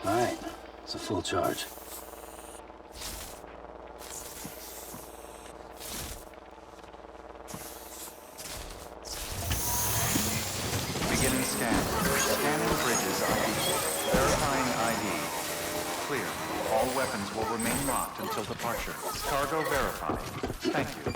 Alright, it's a full charge. Beginning scan. Scanning bridges ID. Verifying ID. Clear. All weapons will remain locked until departure. Cargo verified. Thank you.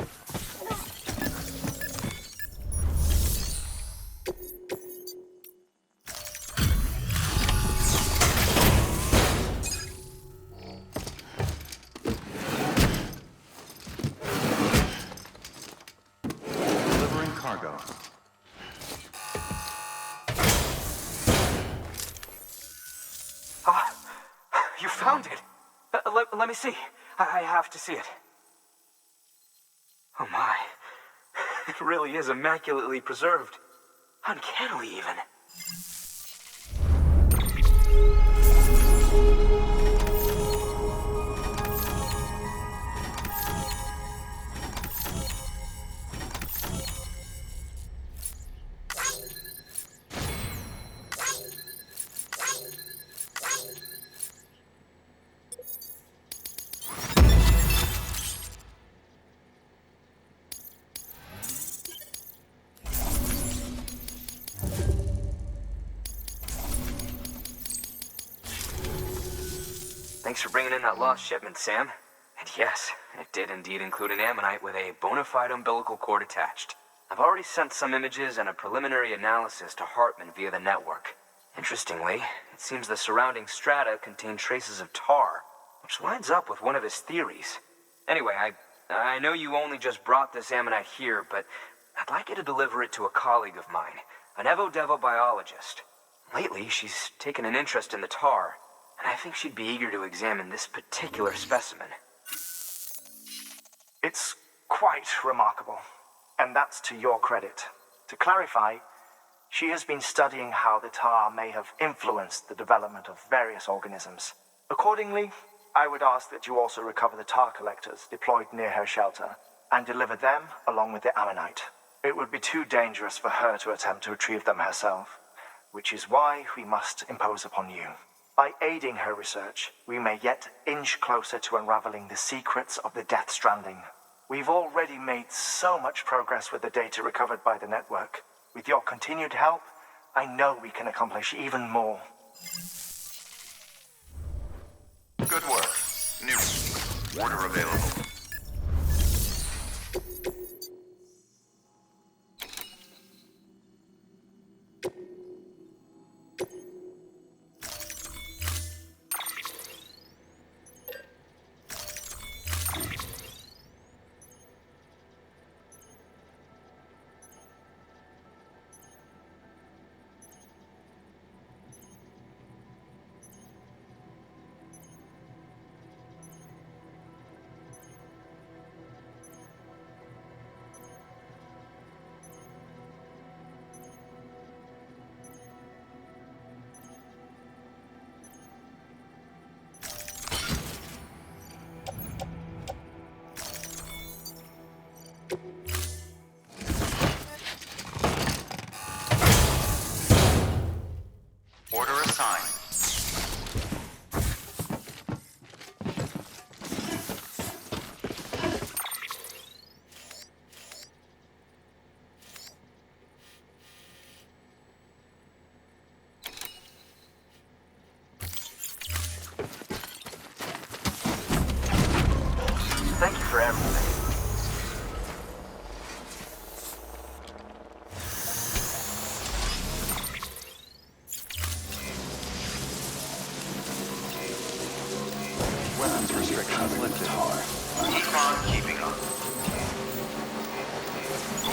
Delivering cargo. Ah, you found it. Let me see. I have to see it. Oh my. It really is immaculately preserved. Uncannily even. Thanks for bringing in that lost shipment, Sam. And yes, it did indeed include an ammonite with a bona fide umbilical cord attached. I've already sent some images and a preliminary analysis to Hartman via the network. Interestingly, it seems the surrounding strata contain traces of tar, which lines up with one of his theories. Anyway, I know you only just brought this ammonite here, but I'd like you to deliver it to a colleague of mine, an Evo-Devo biologist. Lately, she's taken an interest in the tar, and I think she'd be eager to examine this particular specimen. It's quite remarkable, and that's to your credit. To clarify, she has been studying how the tar may have influenced the development of various organisms. Accordingly, I would ask that you also recover the tar collectors deployed near her shelter and deliver them along with the ammonite. It would be too dangerous for her to attempt to retrieve them herself, which is why we must impose upon you. By aiding her research, we may yet inch closer to unraveling the secrets of the Death Stranding. We've already made so much progress with the data recovered by the network. With your continued help, I know we can accomplish even more. Good work. New. Order available. Order assigned. Thank you for everything. Weapons restrictions lifted. Keep on keeping up.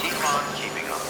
Keep on keeping up.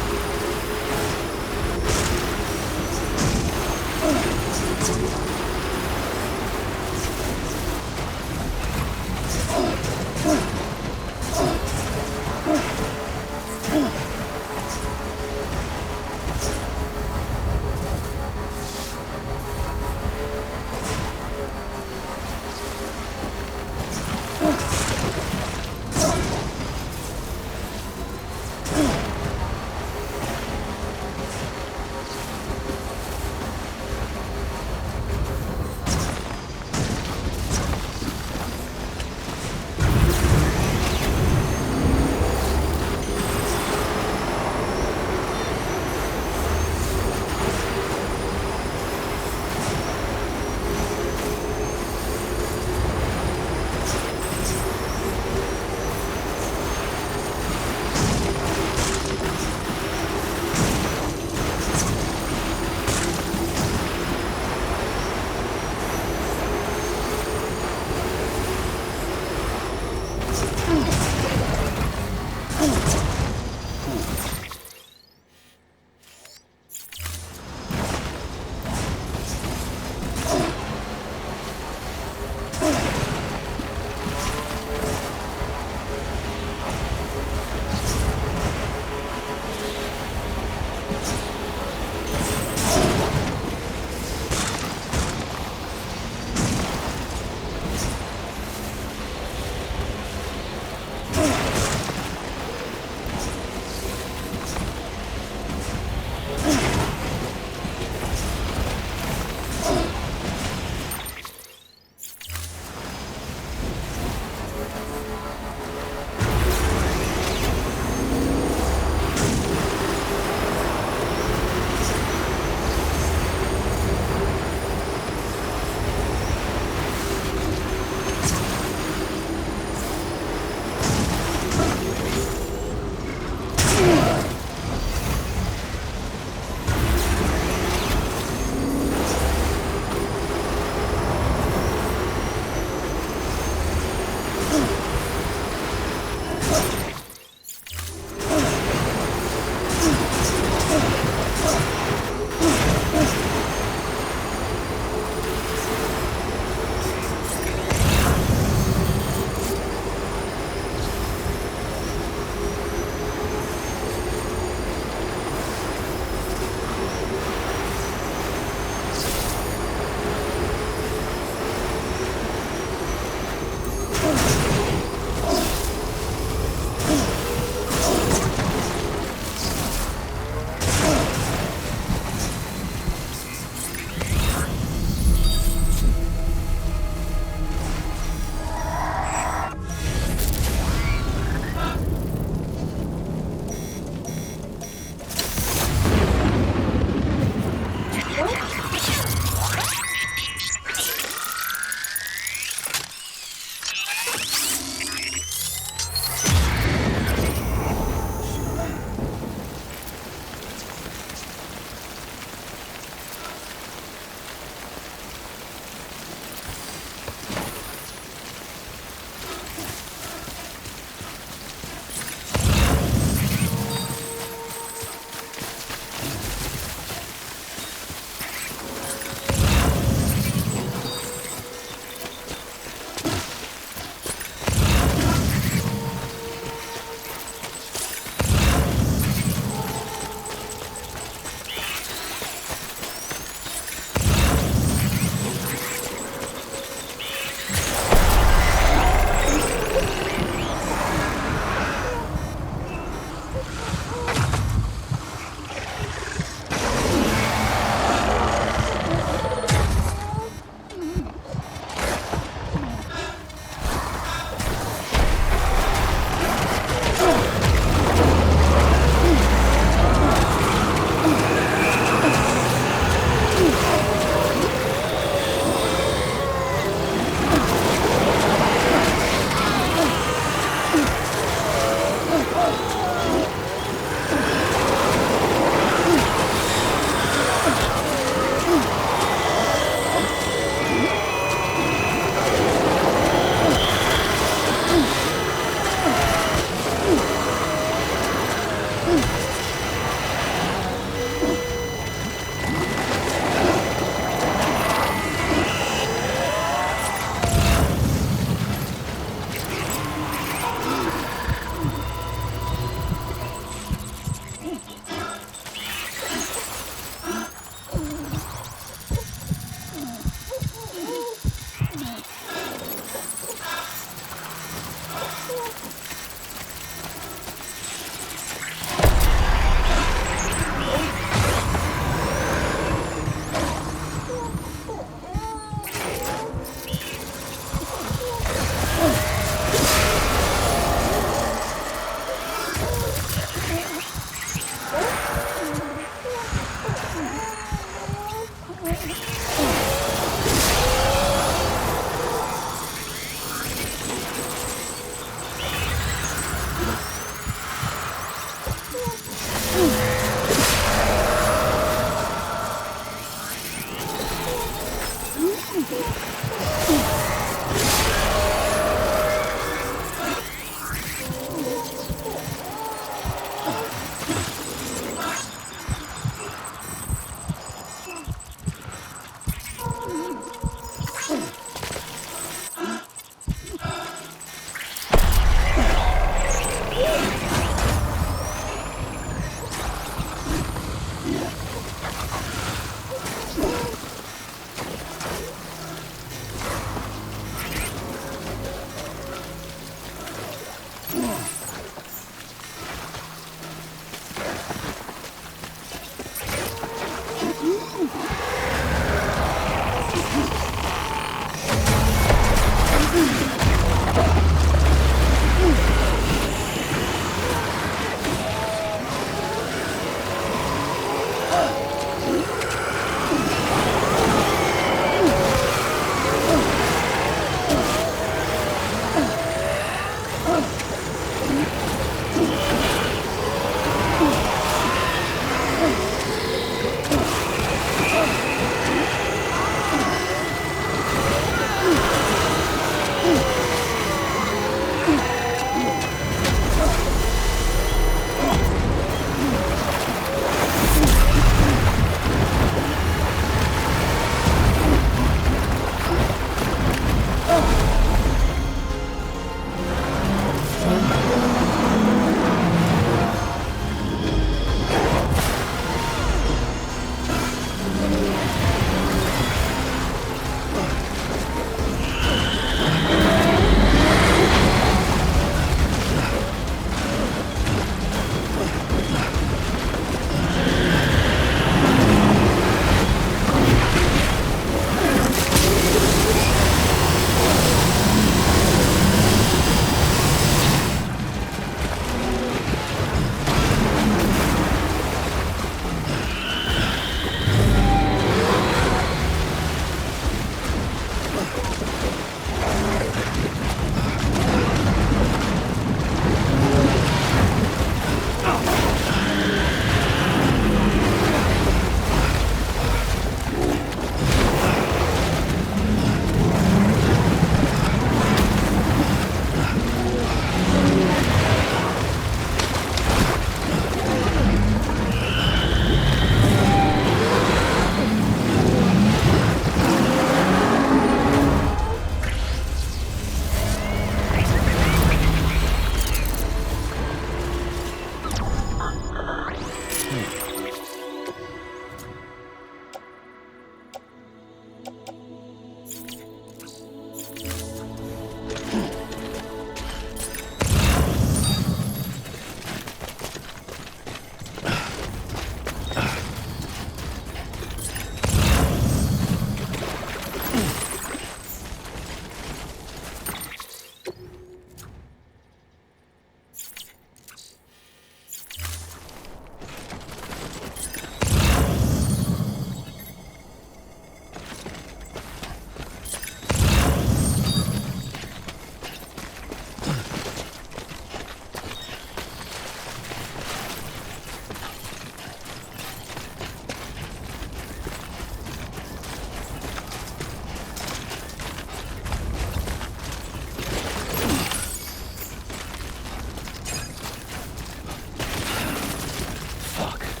Fuck.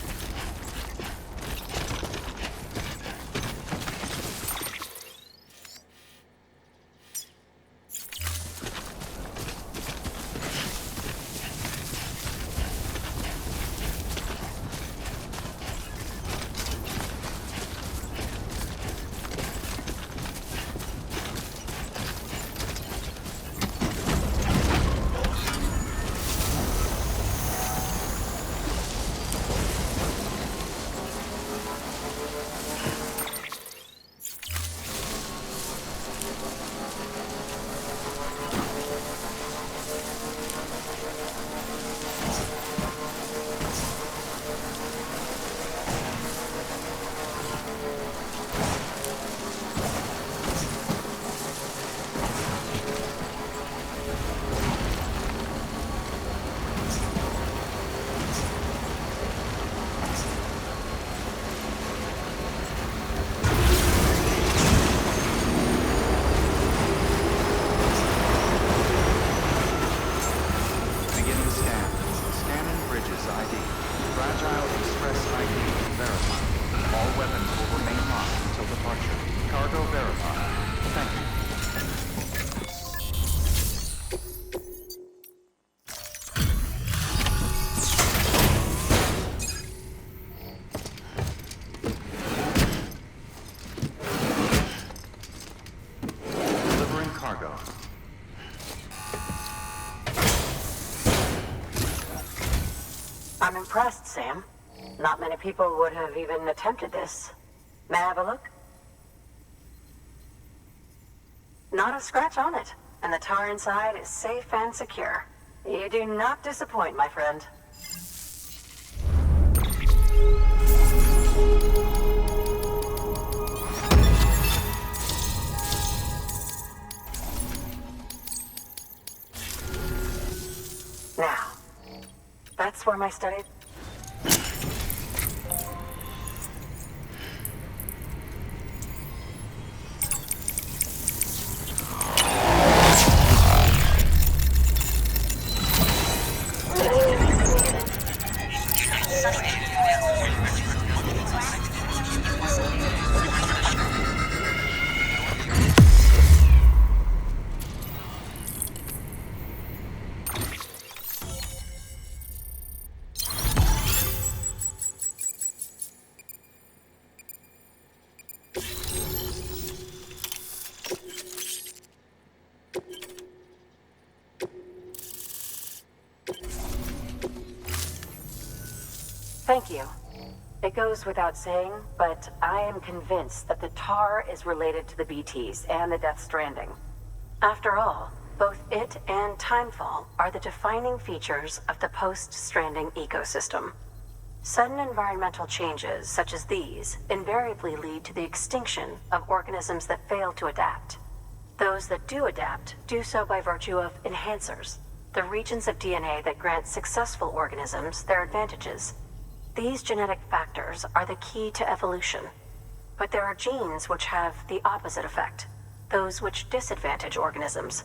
I'm impressed, Sam. Not many people would have even attempted this. May I have a look? Not a scratch on it, and the tar inside is safe and secure. You do not disappoint, my friend. Now, that's where my study... Thank you. It goes without saying, but I am convinced that the tar is related to the BTs and the Death Stranding. After all, both it and Timefall are the defining features of the post-Stranding ecosystem. Sudden environmental changes such as these invariably lead to the extinction of organisms that fail to adapt. Those that do adapt do so by virtue of enhancers, the regions of DNA that grant successful organisms their advantages. These genetic factors are the key to evolution. But there are genes which have the opposite effect, those which disadvantage organisms.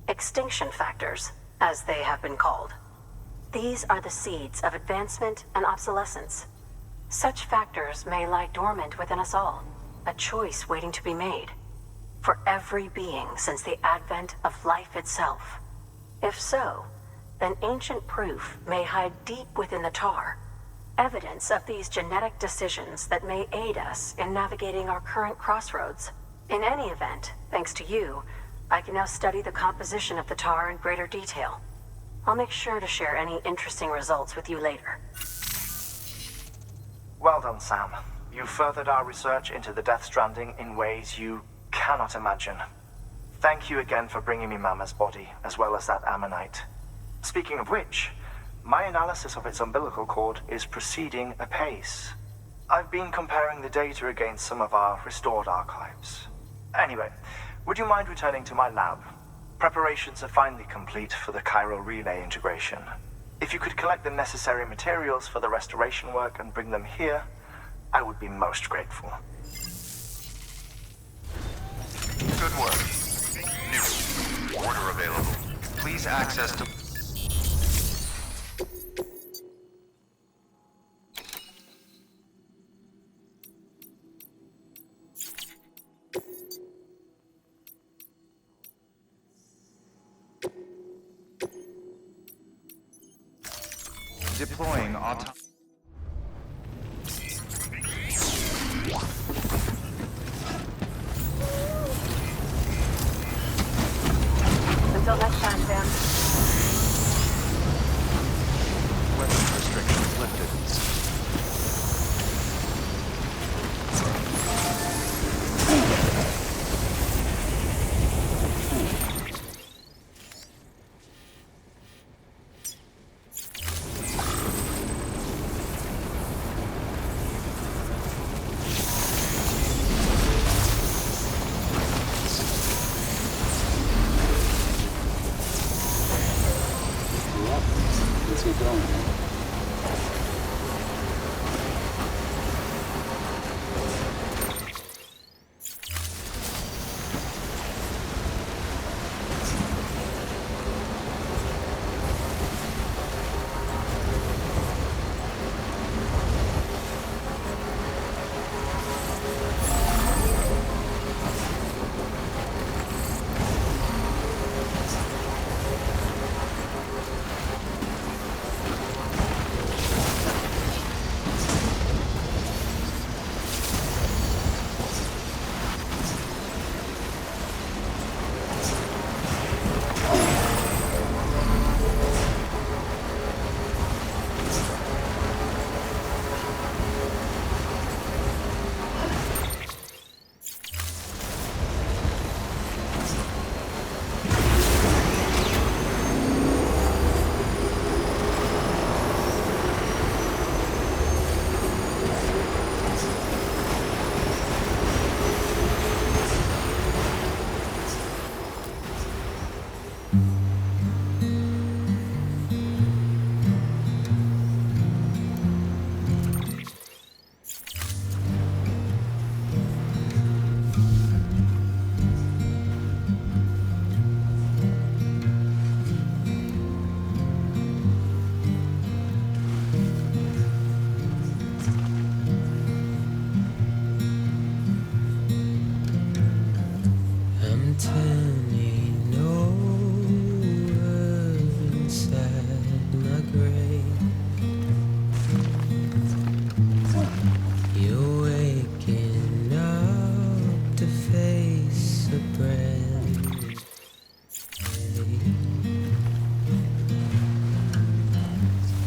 Extinction factors, as they have been called. These are the seeds of advancement and obsolescence. Such factors may lie dormant within us all, a choice waiting to be made. For every being since the advent of life itself. If so, then ancient proof may hide deep within the tar. Evidence of these genetic decisions that may aid us in navigating our current crossroads. In any event, thanks to you, I can now study the composition of the tar in greater detail. I'll make sure to share any interesting results with you later. Well done, Sam. You furthered our research into the Death Stranding in ways you cannot imagine. Thank you again for bringing me Mama's body, as well as that ammonite. Speaking of which, my analysis of its umbilical cord is proceeding apace. I've been comparing the data against some of our restored archives. Anyway, would you mind returning to my lab? Preparations are finally complete for the chiral relay integration. If you could collect the necessary materials for the restoration work and bring them here, I would be most grateful. Good work. New. Order available. Please access to... auto... Until next time, Sam. Weapons restrictions lifted. Well, let's get going. I'm turning over inside my grave. You're waking up to face a brand new day.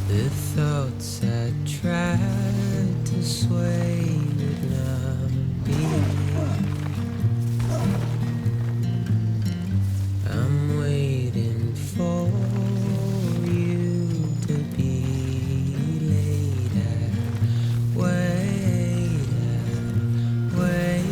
The thoughts I tried to sway would not be. I'm waiting for you to be laid out. Wait out, wait.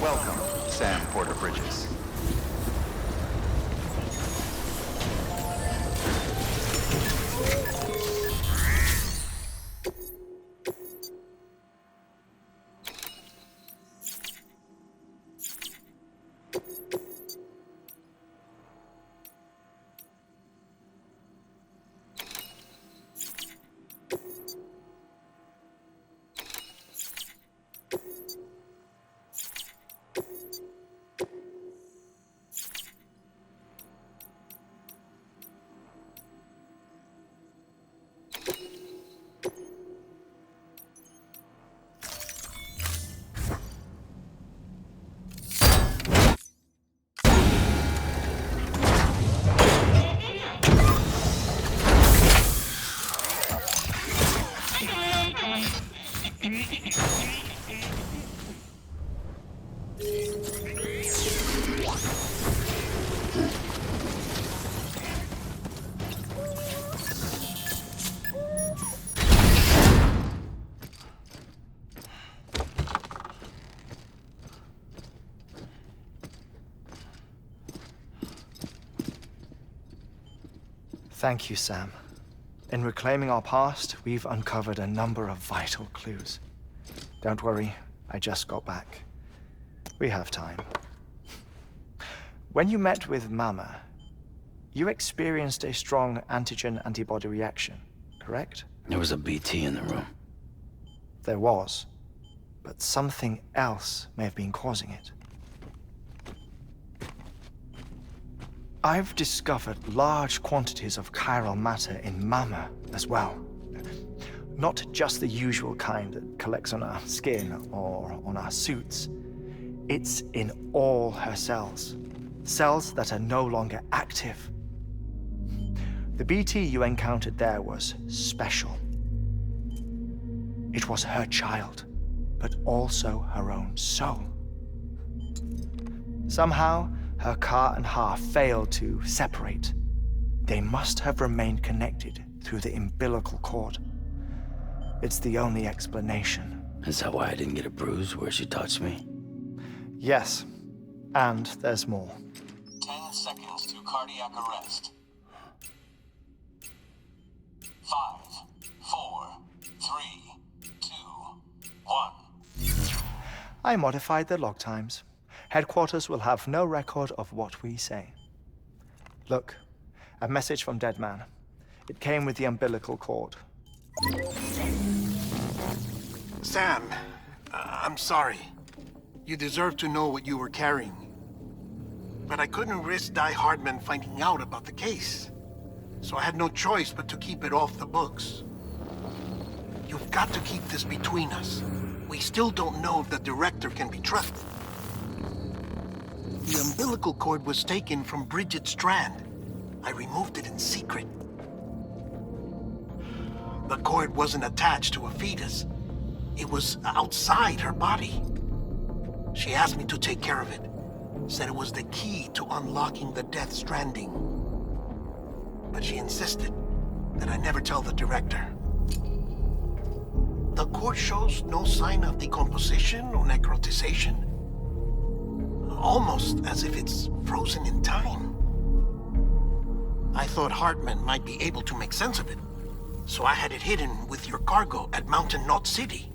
Welcome, Sam Porter Bridges. Thank you, Sam. In reclaiming our past, we've uncovered a number of vital clues. Don't worry, I just got back. We have time. When you met with Mama, you experienced a strong antigen-antibody reaction, correct? There was a BT in the room. There was, but something else may have been causing it. I've discovered large quantities of chiral matter in Mama as well. Not just the usual kind that collects on our skin or on our suits. It's in all her cells. Cells that are no longer active. The BT you encountered there was special. It was her child, but also her own soul. Somehow, her Ka and Ha failed to separate. They must have remained connected through the umbilical cord. It's the only explanation. Is that why I didn't get a bruise where she touched me? Yes, and there's more. 10 seconds to cardiac arrest. 5, 4, 3, 2, 1. I modified the log times. Headquarters will have no record of what we say. Look, a message from Dead Man. It came with the umbilical cord. Sam, I'm sorry. You deserve to know what you were carrying. But I couldn't risk Di Hardman finding out about the case. So I had no choice but to keep it off the books. You've got to keep this between us. We still don't know if the director can be trusted. The umbilical cord was taken from Bridget Strand. I removed it in secret. The cord wasn't attached to a fetus. It was outside her body. She asked me to take care of it. Said it was the key to unlocking the Death Stranding. But she insisted that I never tell the director. The cord shows no sign of decomposition or necrotization. Almost as if it's frozen in time. I thought Hartman might be able to make sense of it, so I had it hidden with your cargo at Mountain Knot City.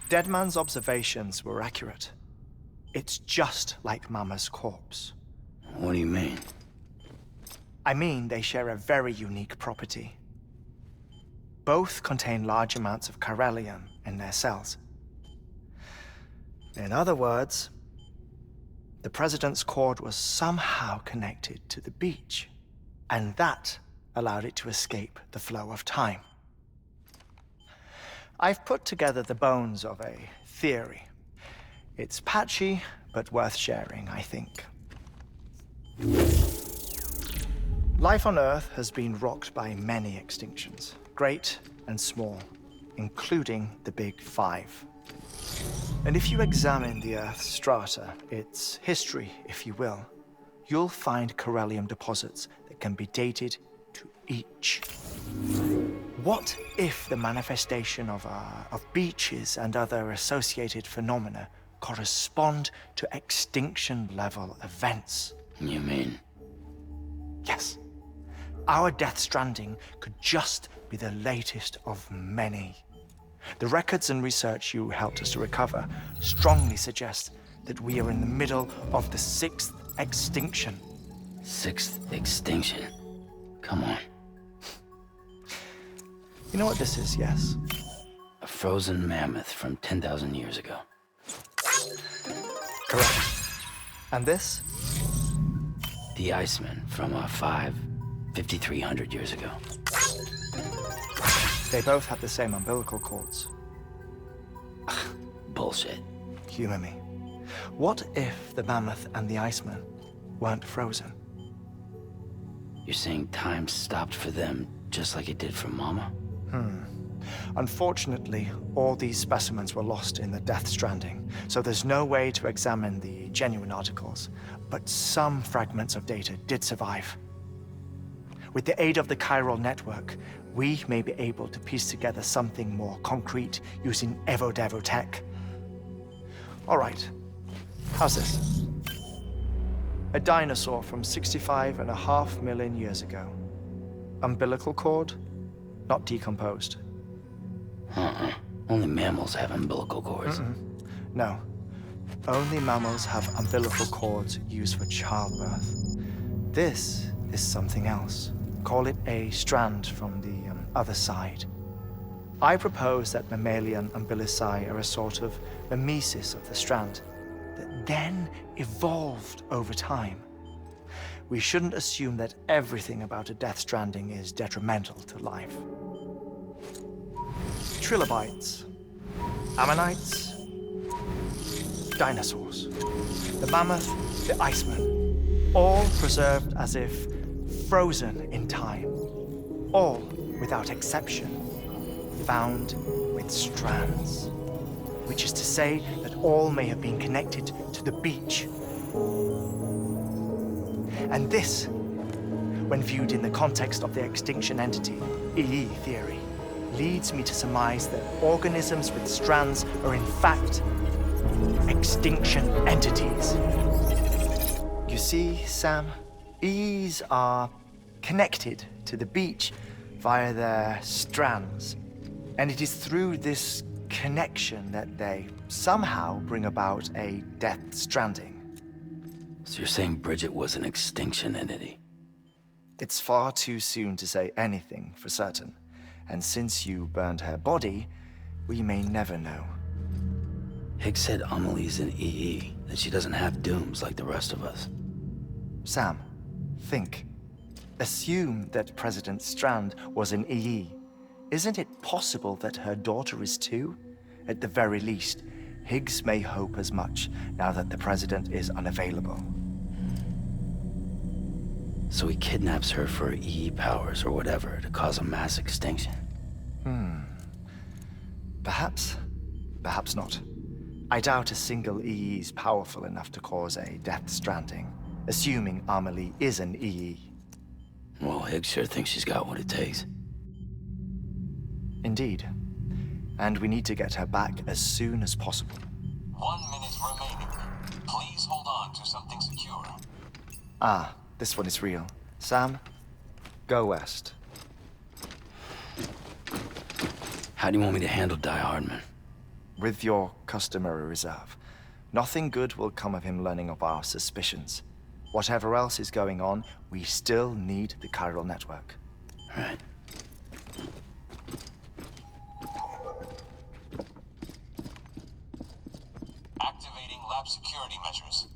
Deadman's observations were accurate. It's just like Mama's corpse. What do you mean? I mean, they share a very unique property. Both contain large amounts of chiralium in their cells. In other words, the President's cord was somehow connected to the beach, and that allowed it to escape the flow of time. I've put together the bones of a theory. It's patchy, but worth sharing, I think. Life on Earth has been rocked by many extinctions, great and small, including the Big Five. And if you examine the Earth's strata, its history, if you will, you'll find chiralium deposits that can be dated to each. What if the manifestation of beaches and other associated phenomena correspond to extinction-level events? You mean? Yes. Our Death Stranding could just be the latest of many. The records and research you helped us to recover strongly suggest that we are in the middle of the 6th extinction. 6th extinction? Come on. You know what this is, yes? A frozen mammoth from 10,000 years ago. Correct. And this? The Iceman from 5,300 years ago. They both have the same umbilical cords. Bullshit. Humor me. What if the mammoth and the Iceman weren't frozen? You're saying time stopped for them just like it did for Mama? Unfortunately, all these specimens were lost in the Death Stranding, so there's no way to examine the genuine articles, but some fragments of data did survive. With the aid of the chiral network, we may be able to piece together something more concrete using Evo-Devo tech. All right, how's this? A dinosaur from 65.5 million years ago. Umbilical cord, not decomposed. Only mammals have umbilical cords. No. Only mammals have umbilical cords used for childbirth. This is something else. Call it a strand from the other side. I propose that mammalian umbilici are a sort of mimesis of the strand that then evolved over time. We shouldn't assume that everything about a Death Stranding is detrimental to life. Trilobites, ammonites, dinosaurs, the mammoth, the Iceman, all preserved as if frozen in time, all without exception found with strands, which is to say that all may have been connected to the beach. And this, when viewed in the context of the extinction entity, EE theory, leads me to surmise that organisms with strands are in fact extinction entities. You see, Sam, EEs are connected to the beach via their strands, and it is through this connection that they somehow bring about a Death Stranding. So you're saying Bridget was an extinction entity? It's far too soon to say anything for certain. And since you burned her body, we may never know. Higgs said Amelie's an EE, that she doesn't have dooms like the rest of us. Sam, think. Assume that President Strand was an EE. Isn't it possible that her daughter is too? At the very least, Higgs may hope as much now that the president is unavailable. So he kidnaps her for EE powers or whatever to cause a mass extinction. Perhaps. Perhaps not. I doubt a single EE is powerful enough to cause a Death Stranding, assuming Amelie is an EE. Well, Higgs sure thinks she's got what it takes. Indeed. And we need to get her back as soon as possible. 1 minute remaining. Please hold on to something secure. Ah, this one is real. Sam, go west. How do you want me to handle Die Hardman? With your customary reserve. Nothing good will come of him learning of our suspicions. Whatever else is going on, we still need the chiral network. Right. Activating lab security measures.